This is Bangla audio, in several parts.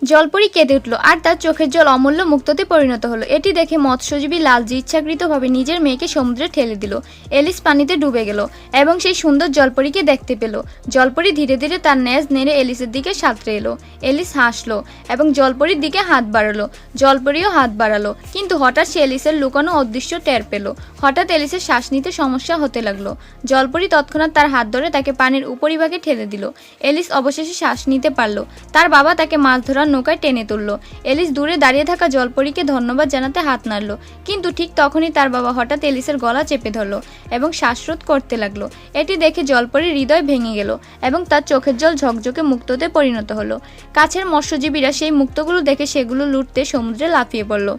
জলপরি কেঁদে উঠল আর তার চোখের জল অমূল্য মুক্তোতে পরিণত হলো। এটি দেখে মৎস্যজীবী লালজি ইচ্ছাকৃতভাবে নিজের মেয়েকে সমুদ্রে ঠেলে দিল। এলিস পানিতে ডুবে গেল এবং সেই সুন্দর জলপরীকে দেখতে পেল। জলপরি ধীরে ধীরে তার নেজ নেড়ে এলিসের দিকে সাঁতরে এলো। এলিস হাসলো এবং জলপরির দিকে হাত বাড়ালো। জলপরিও হাত বাড়ালো, কিন্তু হঠাৎ সে এলিসের লুকানো অদৃশ্য টের পেল। হঠাৎ এলিসের শ্বাস নিতে সমস্যা হতে লাগলো। জলপরি তৎক্ষণাৎ তার হাত ধরে তাকে পানির উপরিভাগে ঠেলে দিল। এলিস অবশেষে শ্বাস নিতে পারল। তার বাবা তাকে মাছ ধরার নৌকায় টেনে তুলল। এলিস দূরে দাঁড়িয়ে থাকা জলপরীকে ধন্যবাদ জানাতে হাত নাড়ল, কিন্তু ঠিক তখনই তার বাবা হঠাৎ এলিসের গলা চেপে ধরল এবং শ্বাসরোধ করতে লাগলো। এটি দেখে জলপরীর হৃদয় ভেঙে গেল এবং তার চোখের জল ঝকঝকে মুক্তোতে পরিণত হলো। কাছের মৎস্যজীবীরা সেই মুক্তোগুলো দেখে সেগুলো লুটতে সমুদ্রে লাফিয়ে পড়ল,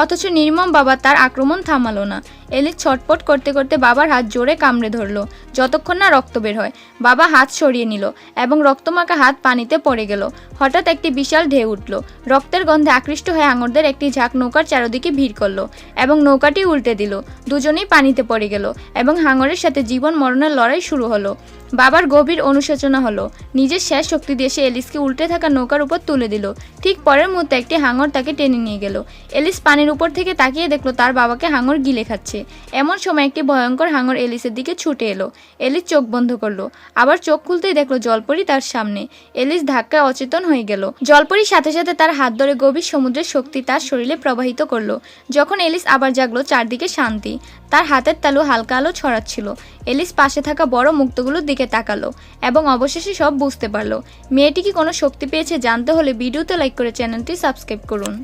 অথচ নির্মম বাবা তার আক্রমণ থামালো না। এলিস ছটপট করতে করতে বাবার হাত জোরে কামড়ে ধরল, যতক্ষণ না রক্ত বের হয়। বাবা হাত সরিয়ে নিল এবং রক্তমাখা হাত পানিতে পড়ে গেল। হঠাৎ একটি বিশাল ঢেউ উঠল। রক্তের গন্ধে আকৃষ্ট হয়ে হাঙরদের একটি ঝাঁক নৌকার চারদিকে ভিড় করলো এবং নৌকাটি উল্টে দিল। দুজনেই পানিতে পড়ে গেল এবং হাঙরের সাথে জীবন মরণের লড়াই শুরু হলো। বাবার গভীর অনুশোচনা হলো। নিজের শেষ শক্তি দিয়ে সে এলিসকে উল্টে থাকা নৌকার উপর তুলে দিল। ঠিক পরের মুহূর্তে একটি হাঙর তাকে টেনে নিয়ে গেল। এলিস পানির উপর থেকে তাকিয়ে দেখলো তার বাবাকে হাঙর গিলে খাচ্ছে। এমন সময় একটি ভয়ঙ্কর হাঙর এলিসের দিকে ছুটে এলো। এলিস চোখ বন্ধ করলো, আবার চোখ খুলতেই দেখলো জলপরি তার সামনে। এলিস ধাক্কায় অচেতন হয়ে গেল। জলপরির সাথে সাথে তার হাত ধরে গভীর সমুদ্রের শক্তি তার শরীরে প্রবাহিত করলো। যখন এলিস আবার জাগলো, চারদিকে শান্তি। তার হাতের তালু হালকা আলো ছড়াচ্ছিল। এলিস পাশে থাকা বড় মুক্তোগুলোর দিকে তাকালো এবং অবশেষে সব বুঝতে পারলো। মেয়েটি কি কোনো শক্তি পেয়েছে জানতে হলে ভিডিওতে লাইক করে চ্যানেলটি সাবস্ক্রাইব করুন।